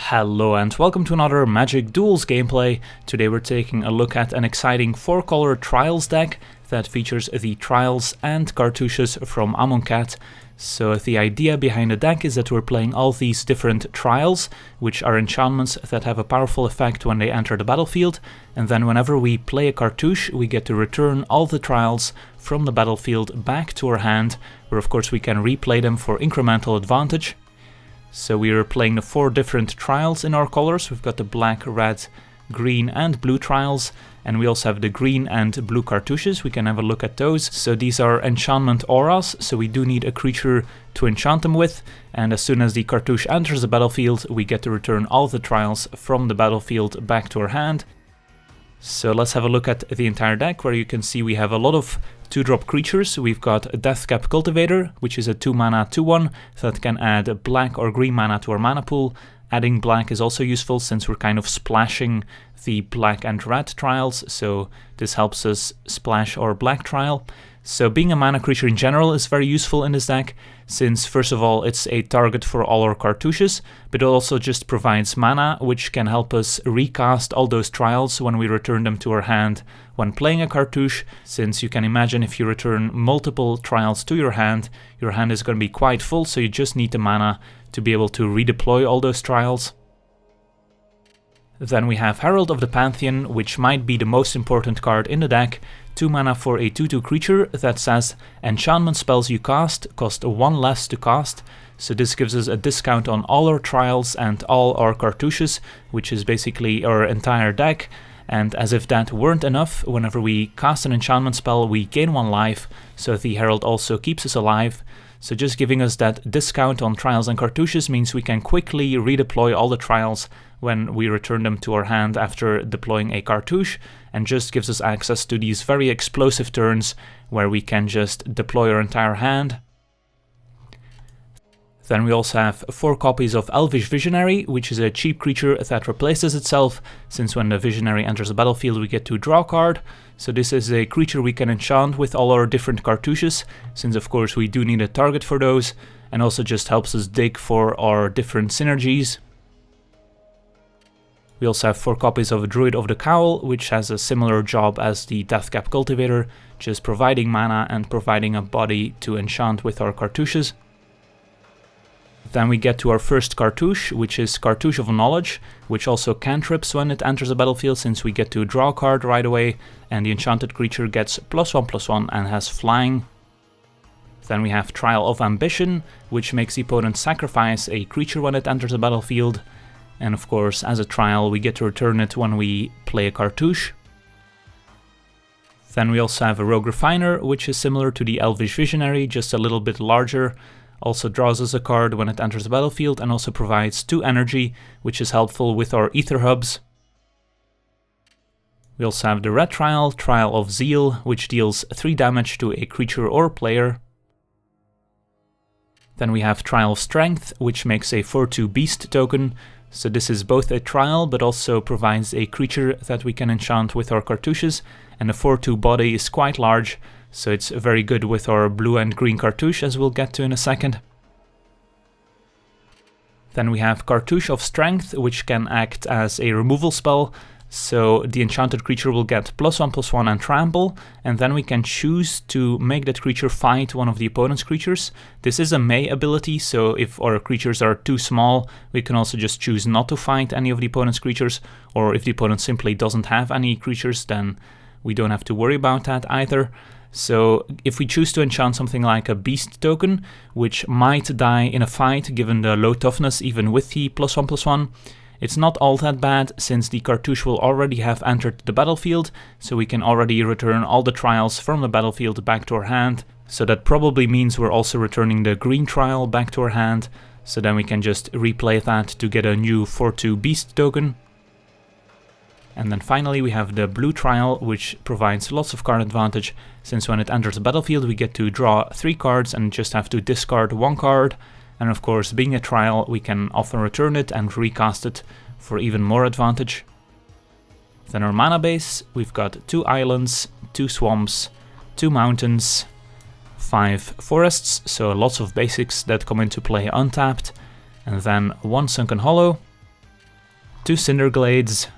Hello and welcome to another Magic Duels gameplay. Today we're taking a look at an exciting 4-color Trials deck that features the Trials and Cartouches from Amonkhet. So the idea behind the deck is that we're playing all these different Trials, which are enchantments that have a powerful effect when they enter the battlefield, and then whenever we play a Cartouche we get to return all the Trials from the battlefield back to our hand, where of course we can replay them for incremental advantage. So we are playing the 4 different Trials in our colors. We've got the black, red, green and blue Trials, and we also have the green and blue Cartouches. We can have a look at those. So these are enchantment auras, so we do need a creature to enchant them with, and as soon as the Cartouche enters the battlefield we get to return all the Trials from the battlefield back to our hand. So let's have a look at the entire deck, where you can see we have a lot of 2-drop creatures. We've got Deathcap Cultivator, which is a 2-mana 2/1 that can add black or green mana to our mana pool. Adding black is also useful since we're kind of splashing the black and red Trials, so this helps us splash our black Trial. So being a mana creature in general is very useful in this deck, since first of all it's a target for all our Cartouches, but it also just provides mana, which can help us recast all those Trials when we return them to our hand when playing a Cartouche, since you can imagine if you return multiple Trials to your hand is going to be quite full, so you just need the mana to be able to redeploy all those Trials. Then we have Herald of the Pantheon, which might be the most important card in the deck. 2 mana for a 2/2 creature that says enchantment spells you cast cost 1 less to cast. So this gives us a discount on all our Trials and all our Cartouches, which is basically our entire deck. And as if that weren't enough, whenever we cast an enchantment spell we gain 1 life, so the Herald also keeps us alive. So just giving us that discount on Trials and Cartouches means we can quickly redeploy all the Trials when we return them to our hand after deploying a Cartouche, and just gives us access to these very explosive turns where we can just deploy our entire hand. Then we also have 4 copies of Elvish Visionary, which is a cheap creature that replaces itself, since when the Visionary enters the battlefield we get to draw a card. So this is a creature we can enchant with all our different Cartouches, since of course we do need a target for those, and also just helps us dig for our different synergies. We also have 4 copies of Druid of the Cowl, which has a similar job as the Deathcap Cultivator, just providing mana and providing a body to enchant with our Cartouches. Then we get to our first Cartouche, which is Cartouche of Knowledge, which also cantrips when it enters the battlefield, since we get to draw a card right away, and the enchanted creature gets +1/+1 and has flying. Then we have Trial of Ambition, which makes the opponent sacrifice a creature when it enters the battlefield, and of course as a Trial we get to return it when we play a Cartouche. Then we also have a Rogue Refiner, which is similar to the Elvish Visionary, just a little bit larger. Also draws us a card when it enters the battlefield, and also provides 2 energy, which is helpful with our Aether Hubs. We also have the red Trial, Trial of Zeal, which deals 3 damage to a creature or player. Then we have Trial of Strength, which makes a 4/2 beast token. So this is both a Trial, but also provides a creature that we can enchant with our Cartouches, and the 4/2 body is quite large, so it's very good with our blue and green Cartouche, as we'll get to in a second. Then we have Cartouche of Strength, which can act as a removal spell. So the enchanted creature will get +1/+1 and trample, and then we can choose to make that creature fight one of the opponent's creatures. This is a May ability, so if our creatures are too small, we can also just choose not to fight any of the opponent's creatures, or if the opponent simply doesn't have any creatures, then we don't have to worry about that either. So if we choose to enchant something like a beast token, which might die in a fight given the low toughness even with the +1/+1, it's not all that bad, since the Cartouche will already have entered the battlefield, so we can already return all the Trials from the battlefield back to our hand. So that probably means we're also returning the green Trial back to our hand, so then we can just replay that to get a new 4/2 beast token. And then finally we have the blue Trial, which provides lots of card advantage, since when it enters the battlefield we get to draw 3 cards and just have to discard 1 card. And of course, being a Trial, we can often return it and recast it for even more advantage. Then our mana base, we've got 2 islands, 2 swamps, 2 mountains, 5 forests, so lots of basics that come into play untapped, and then 1 Sunken Hollow, 2 Cinder Glades,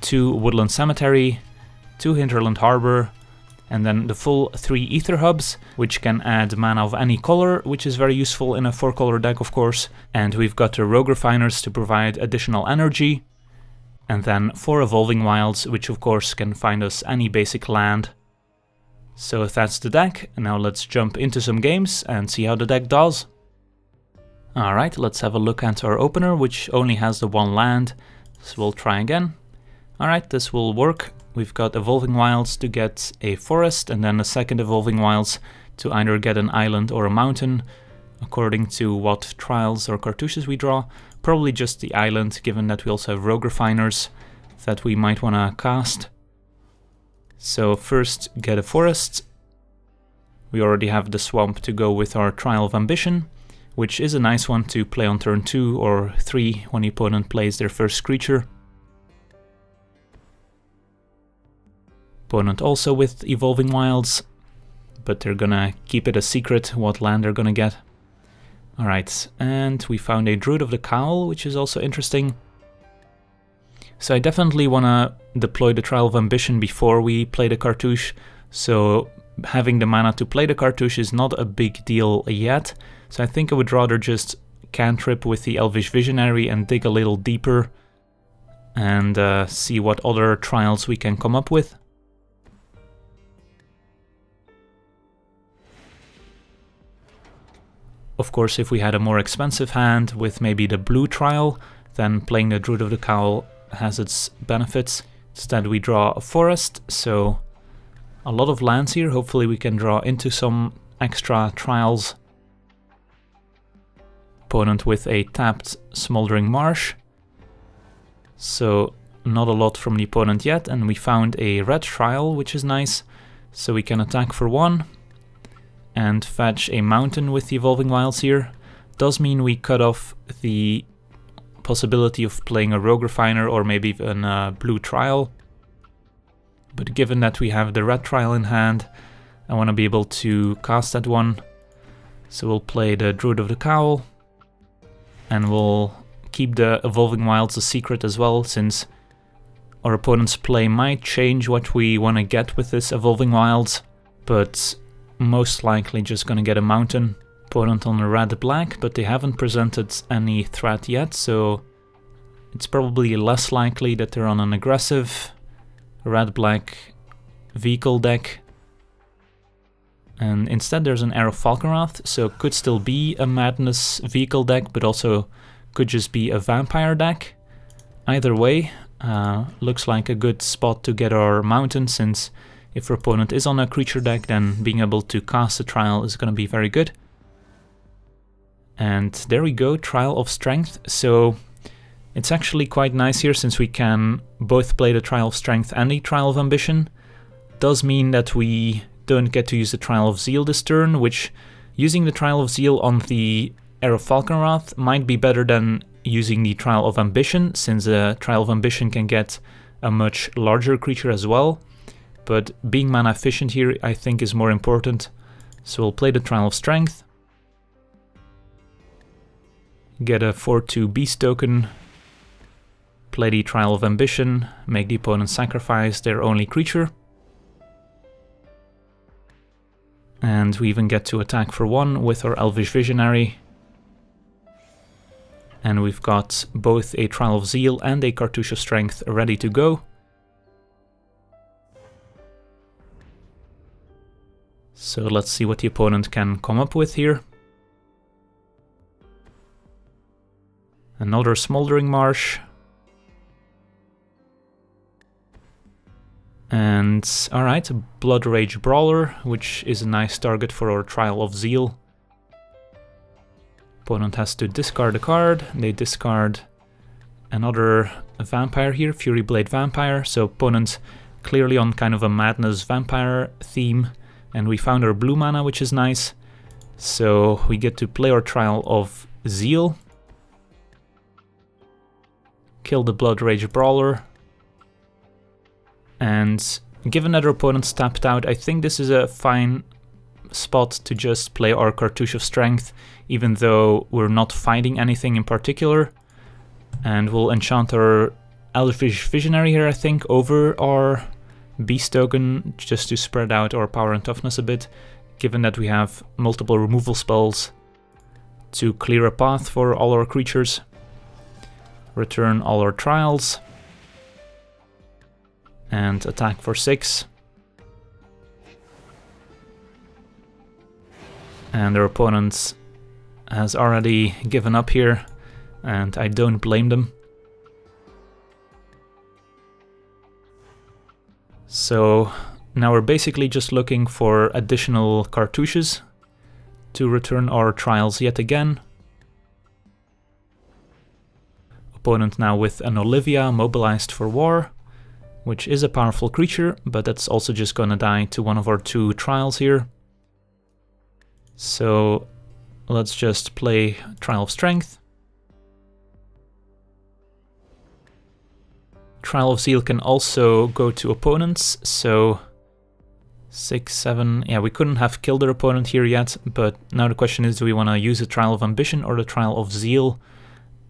2 Woodland Cemetery, 2 Hinterland Harbor, and then the full 3 Aether Hubs, which can add mana of any color, which is very useful in a 4-color deck, of course. And we've got the Rogue Refiners to provide additional energy, and then 4 Evolving Wilds, which of course can find us any basic land. So that's the deck. Now let's jump into some games and see how the deck does. Alright, let's have a look at our opener, which only has the 1 land, so we'll try again. Alright, this will work. We've got Evolving Wilds to get a forest, and then a second Evolving Wilds to either get an island or a mountain, according to what trials or cartouches we draw. Probably just the island, given that we also have Rogue Refiners that we might want to cast. So first get a forest. We already have the swamp to go with our Trial of Ambition, which is a nice one to play on turn 2 or 3 when the opponent plays their first creature. Opponent also with Evolving Wilds, but they're gonna keep it a secret what land they're gonna get. Alright, and we found a Druid of the Cowl, which is also interesting. So I definitely wanna deploy the Trial of Ambition before we play the Cartouche, so having the mana to play the Cartouche is not a big deal yet. So I think I would rather just cantrip with the Elvish Visionary and dig a little deeper and see what other trials we can come up with. Of course, if we had a more expensive hand with maybe the blue trial, then playing the Druid of the Cowl has its benefits. Instead we draw a forest, so a lot of lands here. Hopefully we can draw into some extra trials. Opponent with a tapped Smoldering Marsh. So not a lot from the opponent yet, and we found a red trial, which is nice. So we can attack for 1. And fetch a mountain with the Evolving Wilds here. Does mean we cut off the possibility of playing a Rogue Refiner or maybe even a blue trial. But given that we have the red trial in hand, I want to be able to cast that one. So we'll play the Druid of the Cowl. And we'll keep the Evolving Wilds a secret as well, since our opponent's play might change what we want to get with this Evolving Wilds. But most likely just gonna get a mountain. Opponent on a red-black, but they haven't presented any threat yet, so it's probably less likely that they're on an aggressive red-black vehicle deck. And instead there's an Arrow Falconwrath, so it could still be a Madness vehicle deck, but also could just be a vampire deck. Either way, looks like a good spot to get our mountain, since if our opponent is on a creature deck, then being able to cast a trial is going to be very good. And there we go, Trial of Strength. So it's actually quite nice here, since we can both play the Trial of Strength and the Trial of Ambition. Does mean that we don't get to use the Trial of Zeal this turn, which using the Trial of Zeal on the Arrow Falconwrath might be better than using the Trial of Ambition, since the Trial of Ambition can get a much larger creature as well. But being mana efficient here I think is more important. So we'll play the Trial of Strength. Get a 4/2 Beast token. Play the Trial of Ambition. Make the opponent sacrifice their only creature. And we even get to attack for 1 with our Elvish Visionary. And we've got both a Trial of Zeal and a Cartouche of Strength ready to go. So let's see what the opponent can come up with here. Another Smoldering Marsh. And alright, a Blood Rage Brawler, which is a nice target for our Trial of Zeal. Opponent has to discard a card. They discard another vampire here, Fury Blade Vampire. So opponent clearly on kind of a Madness vampire theme. And we found our blue mana, which is nice. So we get to play our Trial of Zeal. Kill the Blood Rage Brawler. And given that our opponent's tapped out, I think this is a fine spot to just play our Cartouche of Strength, even though we're not finding anything in particular. And we'll enchant our Elvish Visionary here, I think, over our Beast token, just to spread out our power and toughness a bit, given that we have multiple removal spells to clear a path for all our creatures. Return all our trials. And attack for 6. And our opponent has already given up here, and I don't blame them. So now we're basically just looking for additional cartouches to return our trials yet again. Opponent now with an Olivia mobilized for war, which is a powerful creature, but that's also just gonna die to one of our 2 trials here. So let's just play Trial of Strength. Trial of Zeal can also go to opponents, so 6, 7, yeah, we couldn't have killed their opponent here yet, but now the question is, do we want to use the Trial of Ambition or the Trial of Zeal?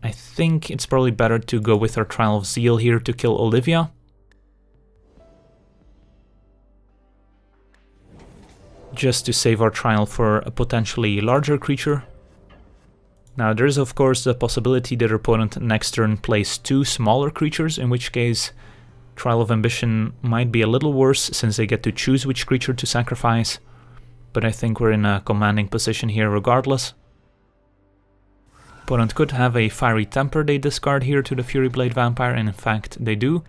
I think it's probably better to go with our Trial of Zeal here to kill Olivia. Just to save our trial for a potentially larger creature. Now there is of course the possibility that our opponent next turn plays 2 smaller creatures, in which case Trial of Ambition might be a little worse since they get to choose which creature to sacrifice, but I think we're in a commanding position here regardless. Opponent could have a Fiery Temper they discard here to the Fury Blade Vampire, and in fact they do.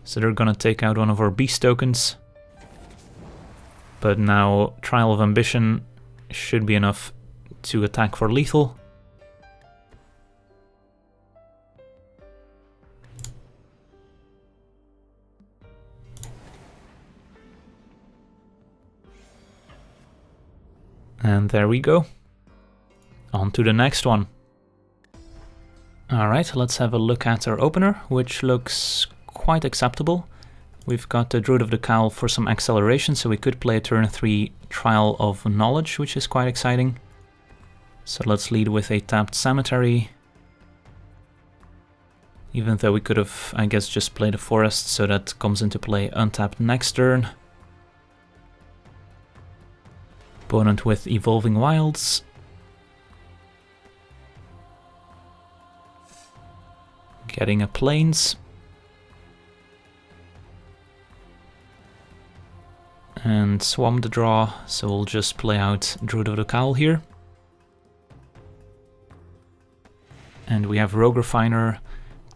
So they're gonna take out one of our Beast tokens. But now Trial of Ambition should be enough to attack for lethal. And there we go. On to the next one. Alright, let's have a look at our opener, which looks quite acceptable. We've got the Druid of the Cowl for some acceleration, so we could play a turn 3 Trial of Knowledge, which is quite exciting. So let's lead with a tapped Cemetery. Even though we could have, I guess, just played a Forest, so that comes into play untapped next turn. Opponent with Evolving Wilds. Getting a Plains. And swamp the draw, so we'll just play out Druid of the Cowl here. And we have Rogue Refiner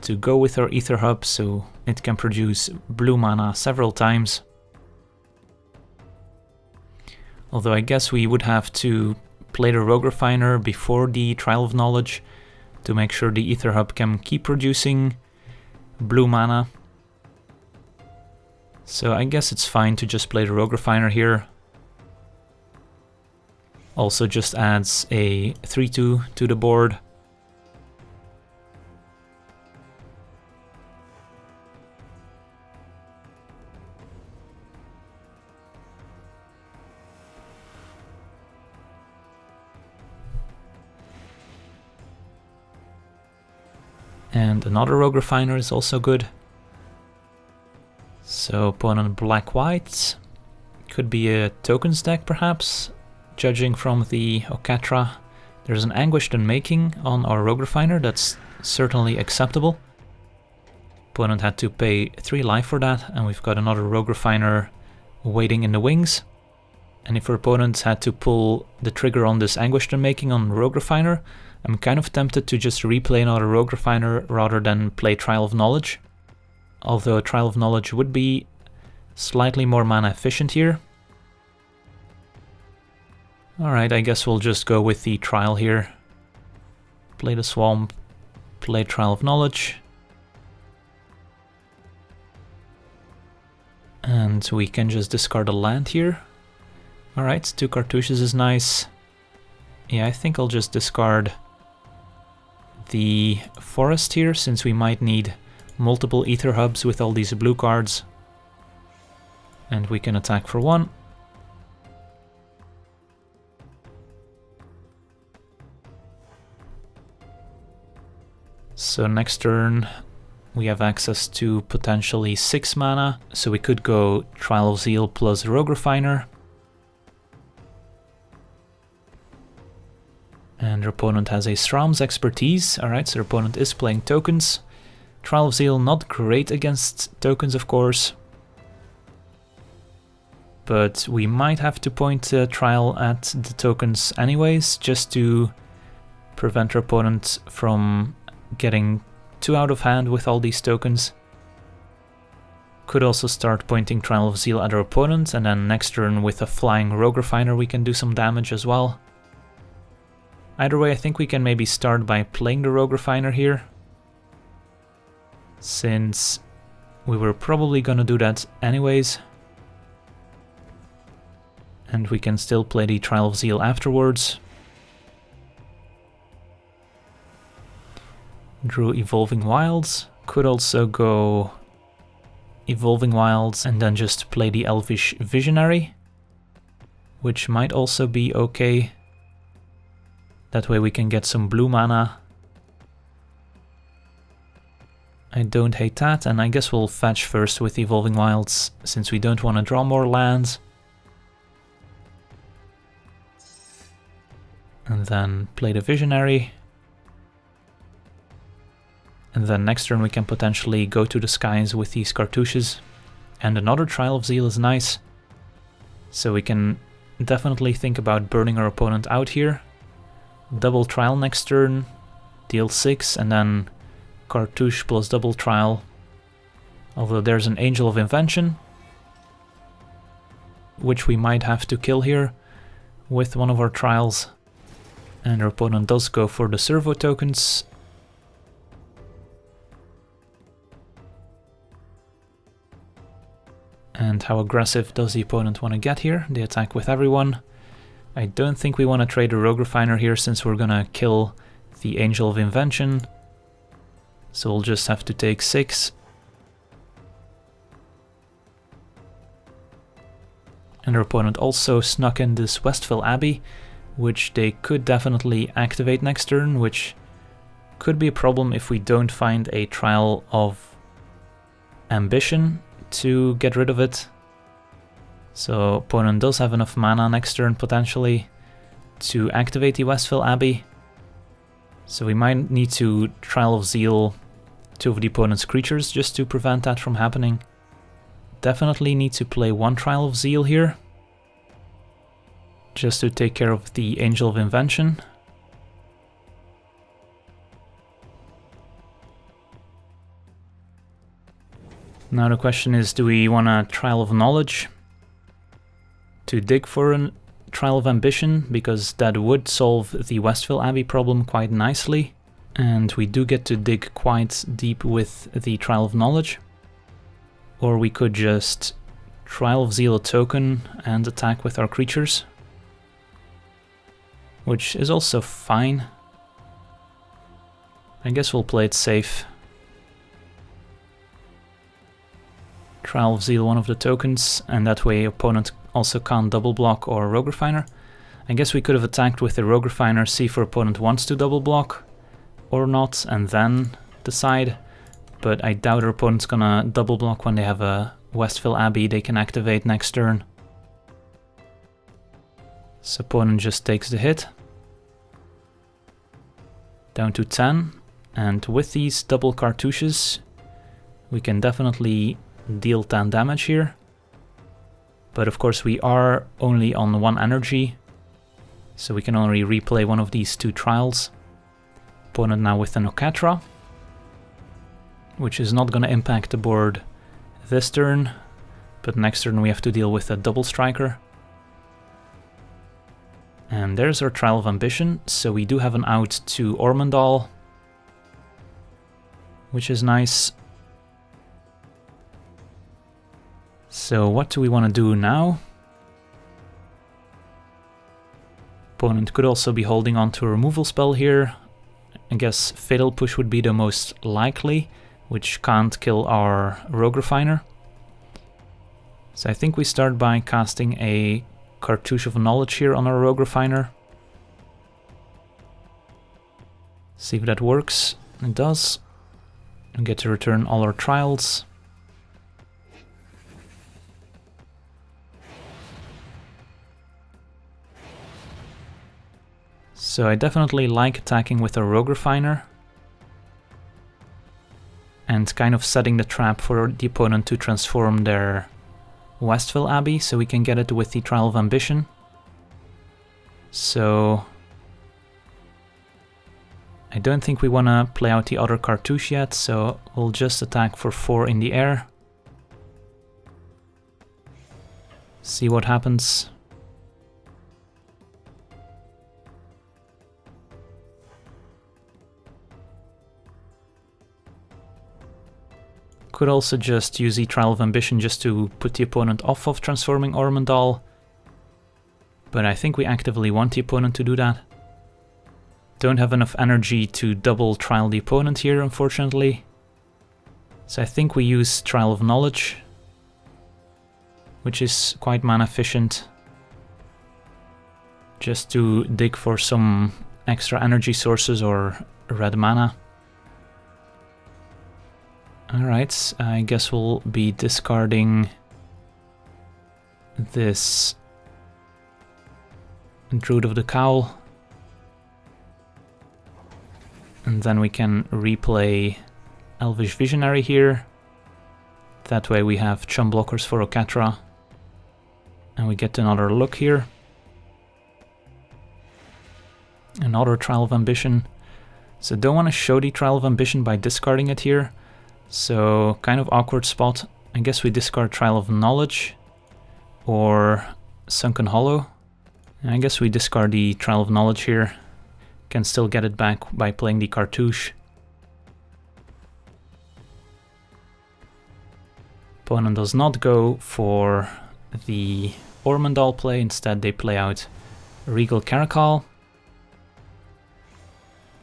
to go with our Aether Hub, so it can produce blue mana several times. Although I guess we would have to play the Rogue Refiner before the Trial of Knowledge to make sure the Aether Hub can keep producing blue mana. So I guess it's fine to just play the Rogue Refiner here. Also just adds a 3/2 to the board. And another Rogue Refiner is also good. So opponent black-white, could be a tokens deck perhaps, judging from the Okatra. There's an Anguished Unmaking on our Rogue Refiner, that's certainly acceptable. Opponent had to pay 3 life for that, and we've got another Rogue Refiner waiting in the wings. And if our opponent had to pull the trigger on this Anguished Unmaking on Rogue Refiner, I'm kind of tempted to just replay another Rogue Refiner rather than play Trial of Knowledge. Although Trial of Knowledge would be slightly more mana efficient here. Alright, I guess we'll just go with the Trial here. Play the Swamp, play Trial of Knowledge. And we can just discard a land here. Alright, 2 Cartouches is nice. Yeah, I think I'll just discard the Forest here, since we might need multiple Aether Hubs with all these blue cards. And we can attack for 1. So next turn we have access to potentially 6 mana, so we could go Trial of Zeal plus Rogue Refiner. And our opponent has a Sram's Expertise. Alright, so our opponent is playing tokens. Trial of Zeal not great against tokens, of course. But we might have to point the Trial at the tokens anyways, just to prevent our opponent from getting too out of hand with all these tokens. Could also start pointing Trial of Zeal at our opponent, and then next turn with a flying Rogue Refiner we can do some damage as well. Either way, I think we can maybe start by playing the Rogue Refiner here, since we were probably gonna do that anyways. And we can still play the Trial of Zeal afterwards. Drew Evolving Wilds. Could also go Evolving Wilds and then just play the Elvish Visionary, which might also be okay. That way we can get some blue mana. I don't hate that, and I guess we'll fetch first with Evolving Wilds, since we don't want to draw more lands. And then play the Visionary. And then next turn we can potentially go to the skies with these Cartouches. And another Trial of Zeal is nice. So we can definitely think about burning our opponent out here. Double Trial next turn, deal 6, and then Cartouche plus double Trial. Although there's an Angel of Invention, which we might have to kill here with one of our Trials. And our opponent does go for the servo tokens. And how aggressive does the opponent want to get here? They attack with everyone. I don't think we want to trade a Rogue Refiner here, since we're gonna kill the Angel of Invention. So we'll just have to take 6. And our opponent also snuck in this Westville Abbey, which they could definitely activate next turn, which could be a problem if we don't find a Trial of Ambition to get rid of it. So opponent does have enough mana next turn potentially to activate the Westville Abbey. So we might need to Trial of Zeal 2 of the opponent's creatures just to prevent that from happening. Definitely need to play 1 Trial of Zeal here, just to take care of the Angel of Invention. Now the question is, do we want a Trial of Knowledge to dig for a Trial of Ambition, because that would solve the Westville Abbey problem quite nicely, and we do get to dig quite deep with the Trial of Knowledge. Or we could just Trial of Zeal a token and attack with our creatures, which is also fine. I guess we'll play it safe. Trial of Zeal one of the tokens, and that way opponent also can't double block or Rogue Refiner. I guess we could have attacked with the Rogue Refiner, see if our opponent wants to double block or not, and then decide. But I doubt our opponent's gonna double block when they have a Westville Abbey they can activate next turn. So opponent just takes the hit. Down to 10, and with these double Cartouches we can definitely deal 10 damage here. But of course we are only on 1 energy, so we can only replay one of these 2 trials. Opponent now with an Okatra, which is not going to impact the board this turn, but next turn we have to deal with a double striker. And there's our Trial of Ambition, so we do have an out to Ormondal, which is nice. So what do we want to do now? Opponent could also be holding on to a removal spell here. I guess Fatal Push would be the most likely, which can't kill our Rogue Refiner. So I think we start by casting a Cartouche of Knowledge here on our Rogue Refiner. See if that works. It does. We get to return all our trials. So I definitely like attacking with a Rogue Refiner and kind of setting the trap for the opponent to transform their Westville Abbey so we can get it with the Trial of Ambition. So I don't think we want to play out the other Cartouche yet, so we'll just attack for 4 in the air. See what happens. Could also just use the Trial of Ambition just to put the opponent off of transforming Ormondal. But I think we actively want the opponent to do that. Don't have enough energy to double trial the opponent here, unfortunately. So I think we use Trial of Knowledge, which is quite mana efficient. Just to dig for some extra energy sources or red mana. Alright, I guess we'll be discarding this Druid of the Cowl. And then we can replay Elvish Visionary here. That way we have chum blockers for Okatra. And we get another look here. Another Trial of Ambition. So don't want to show the Trial of Ambition by discarding it here. So, kind of awkward spot. I guess we discard Trial of Knowledge or Sunken Hollow. I guess we discard the Trial of Knowledge here. Can still get it back by playing the Cartouche. Opponent does not go for the Ormondal play, instead they play out Regal Caracal,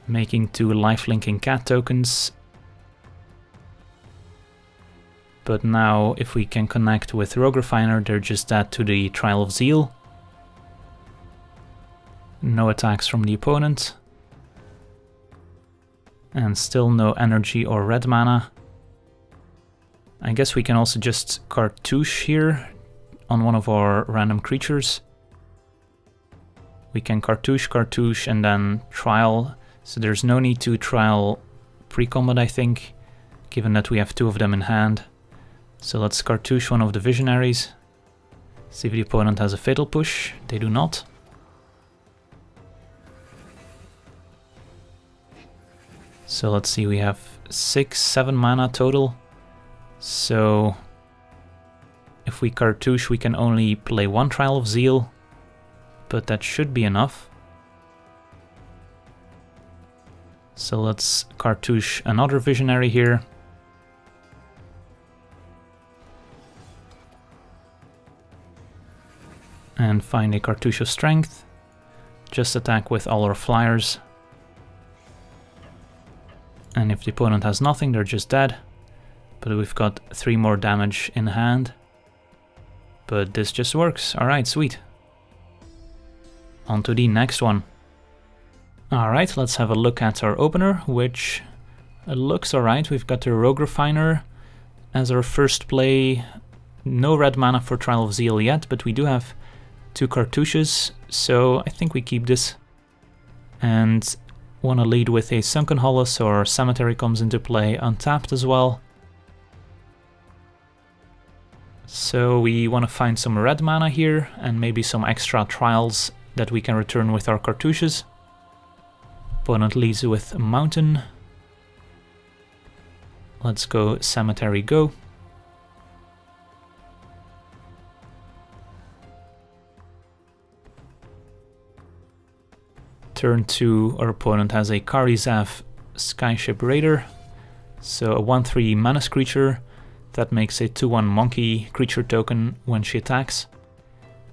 making 2 lifelinking cat tokens. But now, if we can connect with Rogue Refiner, they're just dead to the Trial of Zeal. No attacks from the opponent. And still no energy or red mana. I guess we can also just Cartouche here on one of our random creatures. We can Cartouche, and then Trial. So there's no need to Trial pre-combat, I think, given that we have 2 of them in hand. So let's Cartouche one of the Visionaries. See if the opponent has a Fatal Push. They do not. So let's see, we have 6-7 mana total. So if we Cartouche, we can only play 1 Trial of Zeal, but that should be enough. So let's Cartouche another Visionary here. And find a Cartouche of Strength. Just attack with all our flyers. And if the opponent has nothing, they're just dead. But we've got 3 more damage in hand. But this just works. Alright, sweet. On to the next one. Alright, let's have a look at our opener, which looks alright. We've got the Rogue Refiner as our first play. No red mana for Trial of Zeal yet, but we do have 2 Cartouches, so I think we keep this. And want to lead with a Sunken Hollow, so our Cemetery comes into play untapped as well. So we want to find some red mana here, and maybe some extra trials that we can return with our Cartouches. Opponent leads with a Mountain. Let's go Cemetery go. Turn 2, our opponent has a Karizav Skyship Raider, so a 1/3 Menace creature that makes a 2/1 monkey creature token when she attacks.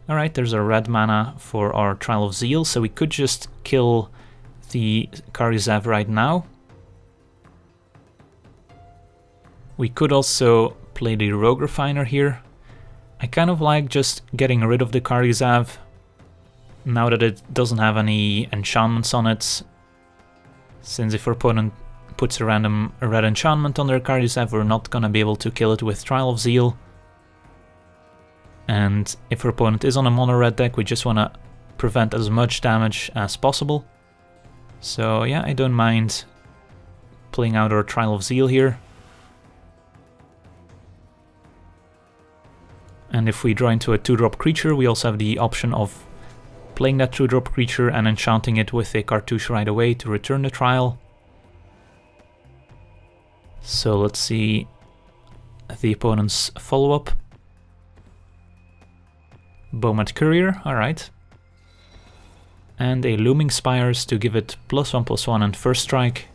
Alright, there's a red mana for our Trial of Zeal, so we could just kill the Karizav right now. We could also play the Rogue Refiner here. I kind of like just getting rid of the Karizav now that it doesn't have any enchantments on it, since if our opponent puts a random red enchantment on their Cartouche, we're not gonna be able to kill it with Trial of Zeal. And if our opponent is on a mono red deck, we just wanna prevent as much damage as possible. So yeah, I don't mind playing out our Trial of Zeal here. And if we draw into a 2-drop creature, we also have the option of playing that 2-drop creature and enchanting it with a Cartouche right away to return the Trial. So let's see the opponent's follow-up. Bowmat Courier, alright. And a Looming Spires to give it +1/+1 and first strike.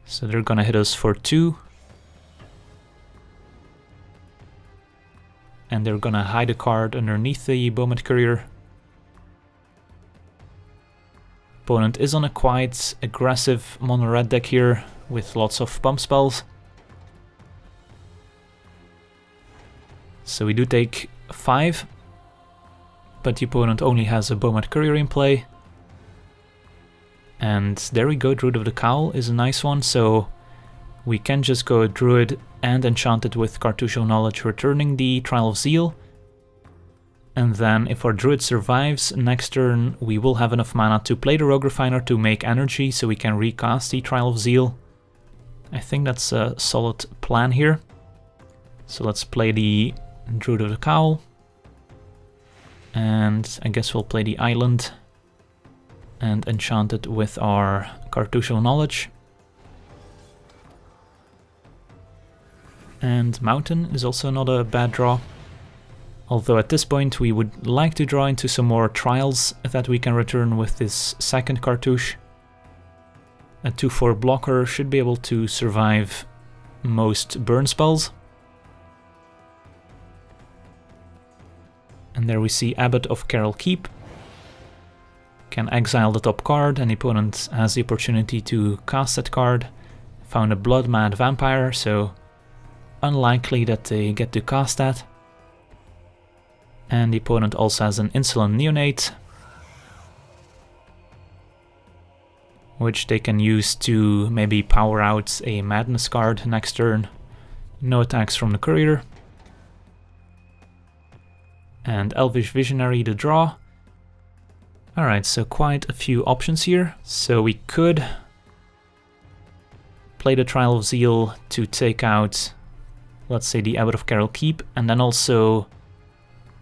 So they're gonna hit us for 2. And they're gonna hide a card underneath the Bowmat Courier. Opponent is on a quite aggressive mono red deck here with lots of pump spells. So we do take 5, but the opponent only has a Bowmat Courier in play. And there we go, Druid of the Cowl is a nice one, so we can just go Druid and enchant it with Cartouche of Knowledge, returning the Trial of Zeal. And then if our Druid survives, next turn we will have enough mana to play the Rogue Refiner to make energy, so we can recast the Trial of Zeal. I think that's a solid plan here. So let's play the Druid of the Cowl. And I guess we'll play the Island and enchant it with our Cartouche of Knowledge. And Mountain is also not a bad draw. Although at this point we would like to draw into some more Trials that we can return with this second Cartouche. A 2/4 blocker should be able to survive most burn spells. And there we see Abbot of Carroll Keep. Can exile the top card, and the opponent has the opportunity to cast that card. Found a Blood Mad Vampire, so unlikely that they get to cast that. And the opponent also has an Insolent Neonate, which they can use to maybe power out a Madness card next turn. No attacks from the Courier. And Elvish Visionary to draw. Alright, so quite a few options here. So we could play the Trial of Zeal to take out, let's say, the Abbot of Carroll Keep, and then also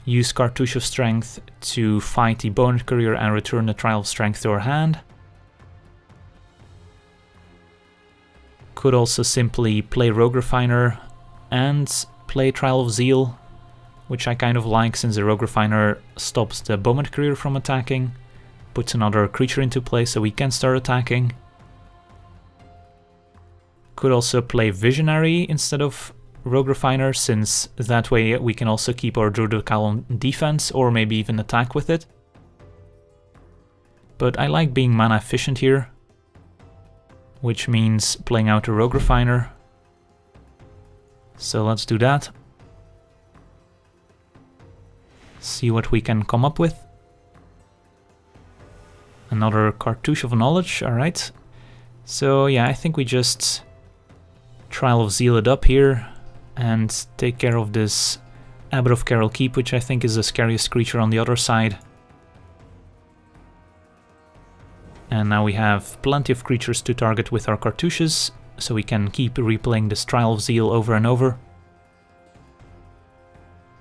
use Cartouche of Strength to fight the Bowmat Courier and return the Trial of Strength to our hand. Could also simply play Rogue Refiner and play Trial of Zeal, which I kind of like since the Rogue Refiner stops the Bowmat Courier from attacking, puts another creature into play so we can start attacking. Could also play Visionary instead of Rogue Refiner, since that way we can also keep our Druid of the Cowl on defense or maybe even attack with it. But I like being mana efficient here, which means playing out a Rogue Refiner. So let's do that. See what we can come up with. Another Cartouche of Knowledge, alright. So yeah, I think we just Trial of Zeal it up here and take care of this Abbot of Carroll Keep, which I think is the scariest creature on the other side. And now we have plenty of creatures to target with our Cartouches, so we can keep replaying this Trial of Zeal over and over.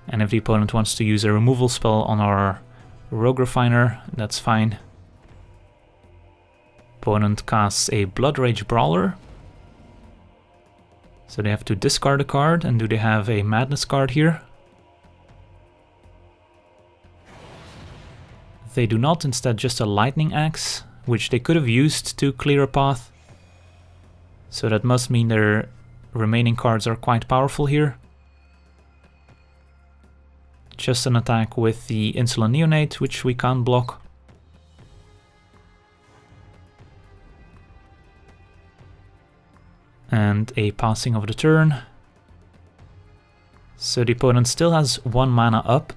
And if the opponent wants to use a removal spell on our Rogue Refiner, that's fine. Opponent casts a Blood Rage Brawler. So they have to discard a card, and do they have a Madness card here? They do not, instead just a Lightning Axe, which they could have used to clear a path. So that must mean their remaining cards are quite powerful here. Just an attack with the Insolent Neonate, which we can't block. And a passing of the turn. So the opponent still has 1 mana up,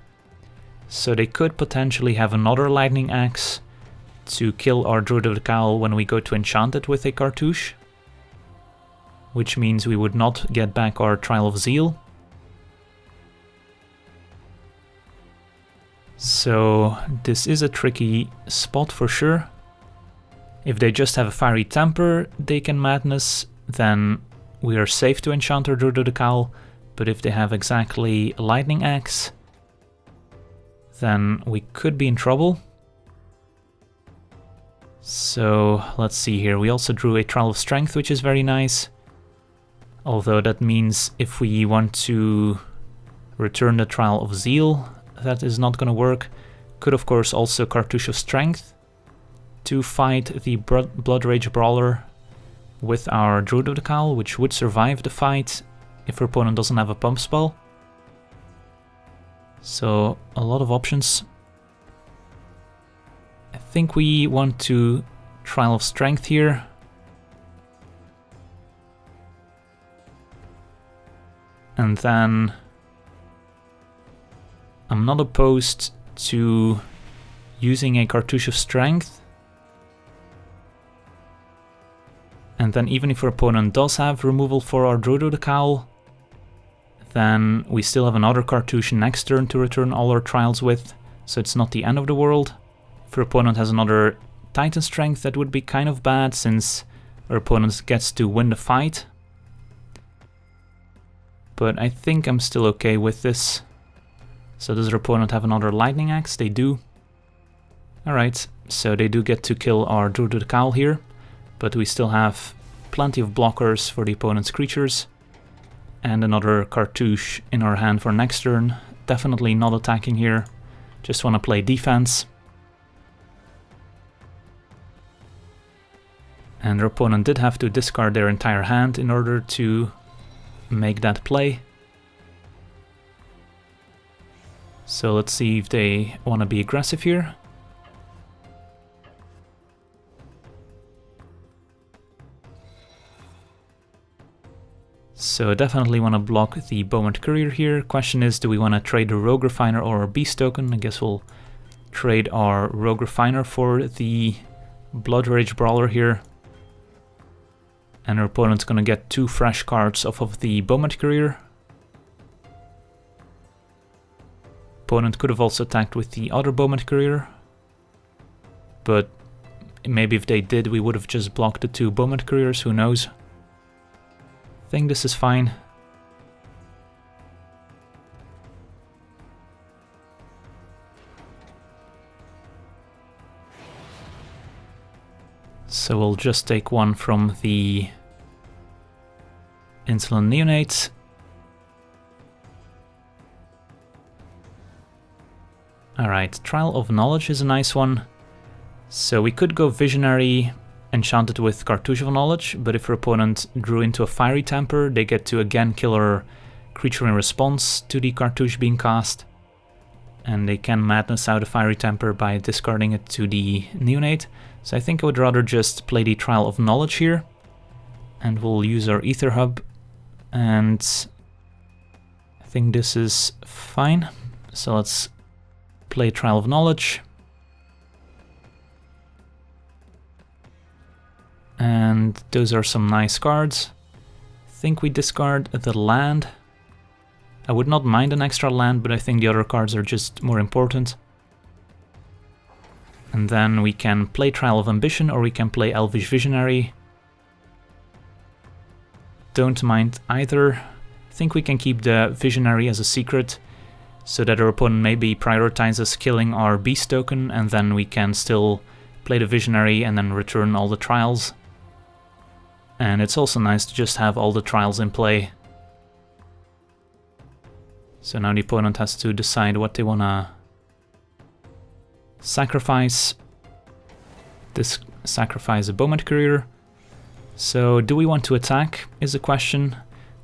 so they could potentially have another Lightning Axe to kill our Druid of the Cowl when we go to enchant it with a Cartouche, which means we would not get back our Trial of Zeal. So this is a tricky spot for sure. If they just have a Fiery Temper they can Madness, then we are safe to enchant our Druid of the Cowl, but if they have exactly a Lightning Axe, then we could be in trouble. So let's see here, we also drew a Trial of Strength, which is very nice. Although that means if we want to return the Trial of Zeal, that is not going to work. Could of course also Cartouche of Strength to fight the Blood Rage Brawler with our Druid of the Cowl, which would survive the fight if our opponent doesn't have a pump spell. So a lot of options. I think we want to Trial of Strength here. And then I'm not opposed to using a Cartouche of Strength. And then even if our opponent does have removal for our Druid of the Cowl, then we still have another Cartouche next turn to return all our trials with, so it's not the end of the world. If our opponent has another Titan Strength, that would be kind of bad, since our opponent gets to win the fight. But I think I'm still okay with this. So does our opponent have another Lightning Axe? They do. Alright, so they do get to kill our Druid of the Cowl here, but we still have plenty of blockers for the opponent's creatures. And another Cartouche in our hand for next turn. Definitely not attacking here, just want to play defense. And our opponent did have to discard their entire hand in order to make that play. So let's see if they want to be aggressive here. So definitely want to block the Bowman Courier here. Question is, do we want to trade the Rogue Refiner or our Beast Token? I guess we'll trade our Rogue Refiner for the Blood Rage Brawler here. And our opponent's gonna get 2 fresh cards off of the Bowman Courier. Opponent could have also attacked with the other Bowman Courier, but maybe if they did, we would have just blocked the 2 Bowman Couriers, who knows. I think this is fine. So we'll just take one from the Insolent Neonates. Alright, Trial of Knowledge is a nice one. So we could go Visionary, enchanted with Cartouche of Knowledge, but if our opponent drew into a Fiery Temper, they get to again kill our creature in response to the Cartouche being cast. And they can Madness out a Fiery Temper by discarding it to the Neonate. So I think I would rather just play the Trial of Knowledge here. And we'll use our Aether Hub. And I think this is fine. So let's play Trial of Knowledge. And those are some nice cards. I think we discard the land. I would not mind an extra land, but I think the other cards are just more important. And then we can play Trial of Ambition, or we can play Elvish Visionary. Don't mind either. I think we can keep the Visionary as a secret, so that our opponent maybe prioritizes killing our Beast Token, and then we can still play the Visionary and then return all the Trials. And it's also nice to just have all the Trials in play. So now the opponent has to decide what they wanna sacrifice. This sacrifice a Bowman Courier. So do we want to attack is a question.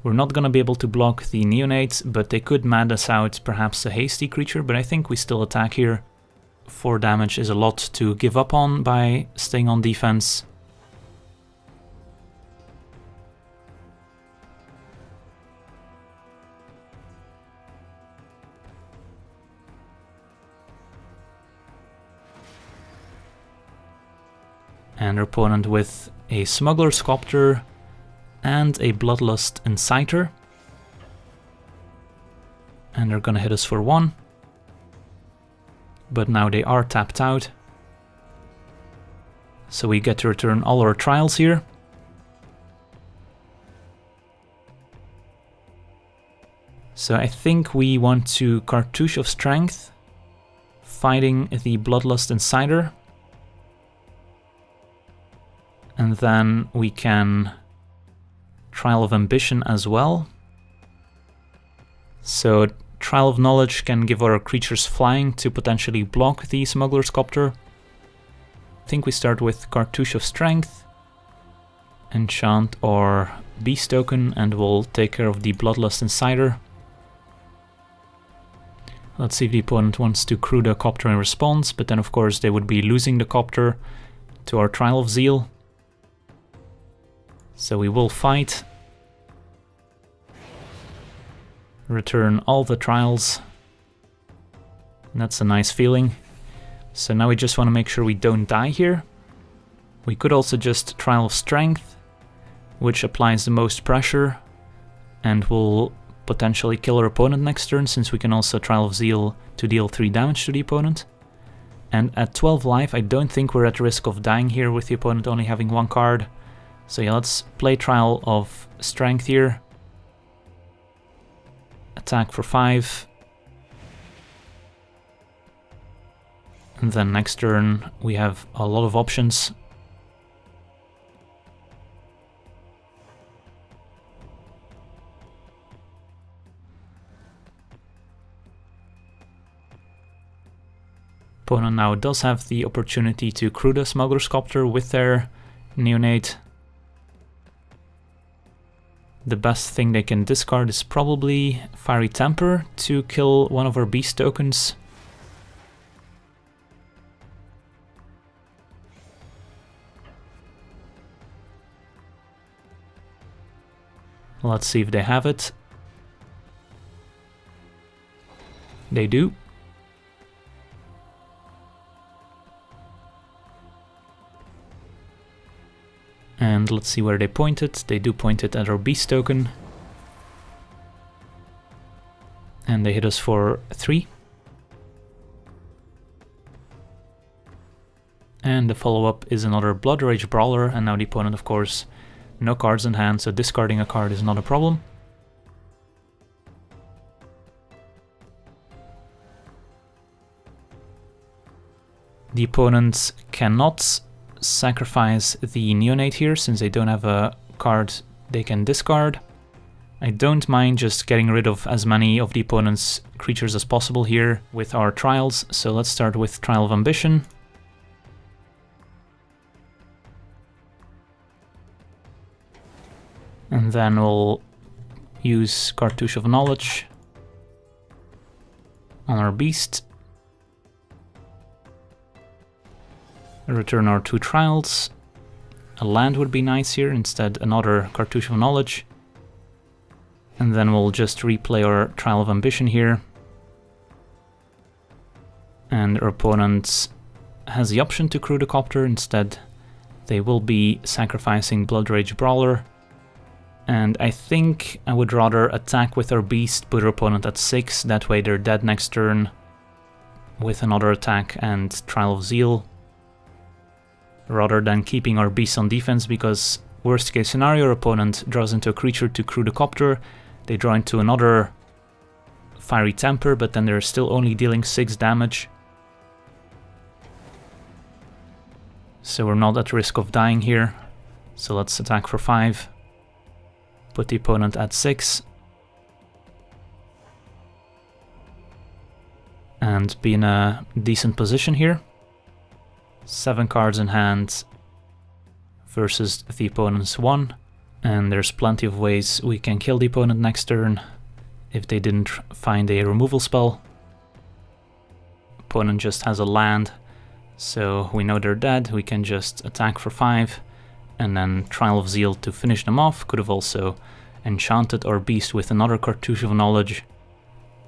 We're not gonna be able to block the Neonates, but they could Madness out perhaps a hasty creature, but I think we still attack here. 4 damage is a lot to give up on by staying on defense. And our opponent with a Smuggler Sculptor and a Bloodlust Inciter. And they're gonna hit us for 1. But now they are tapped out. So we get to return all our trials here. So I think we want to Cartouche of Strength, fighting the Bloodlust Inciter. And then we can Trial of Ambition as well. So Trial of Knowledge can give our creatures flying to potentially block the Smuggler Sculptor. I think we start with Cartouche of Strength, enchant our Beast token, and we'll take care of the Bloodlust Inciter. Let's see if the opponent wants to crew the Copter in response, but then of course they would be losing the Copter to our Trial of Zeal. So we will fight. Return all the trials. And that's a nice feeling. So now we just want to make sure we don't die here. We could also just Trial of Strength, which applies the most pressure and will potentially kill our opponent next turn, since we can also Trial of Zeal to deal 3 damage to the opponent. And at 12 life, I don't think we're at risk of dying here with the opponent only having 1 card. So yeah, let's play Trial of Strength here. Attack for 5. And then next turn we have a lot of options. Opponent now does have the opportunity to crew the Smuggler Sculptor with their Neonate. The best thing they can discard is probably Fiery Temper to kill one of our Beast tokens. Let's see if they have it. They do. And let's see where they point it. They do point it at our Beast token. And they hit us for 3. And the follow-up is another Blood Rage Brawler, and now the opponent, of course, no cards in hand, so discarding a card is not a problem. The opponent cannot sacrifice the Neonate here, since they don't have a card they can discard. I don't mind just getting rid of as many of the opponent's creatures as possible here with our trials, so let's start with Trial of Ambition. And then we'll use Cartouche of Knowledge on our Beast. Return our 2 trials. A land would be nice here, instead another Cartouche of Knowledge. And then we'll just replay our Trial of Ambition here. And our opponent has the option to crew the Copter, instead they will be sacrificing Blood Rage Brawler. And I think I would rather attack with our Beast, put our opponent at 6, that way they're dead next turn with another attack and Trial of Zeal, rather than keeping our Beast on defense, because worst case scenario, our opponent draws into a creature to crew the Copter, they draw into another Fiery Temper, but then they're still only dealing 6 damage. So we're not at risk of dying here, so let's attack for 5. Put the opponent at 6. And be in a decent position here. 7 cards in hand versus the opponent's 1. And there's plenty of ways we can kill the opponent next turn if they didn't find a removal spell. Opponent just has a land, so we know they're dead. We can just attack for 5. And then Trial of Zeal to finish them off. Could have also enchanted our Beast with another Cartouche of Knowledge,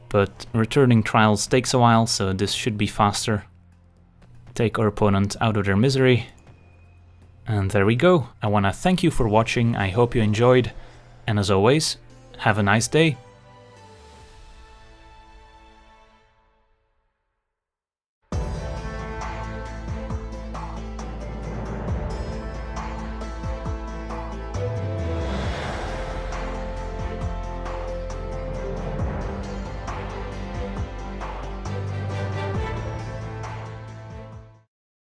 but returning trials takes a while, so this should be faster. Take our opponent out of their misery. And there we go. I want to thank you for watching, I hope you enjoyed, and as always, have a nice day.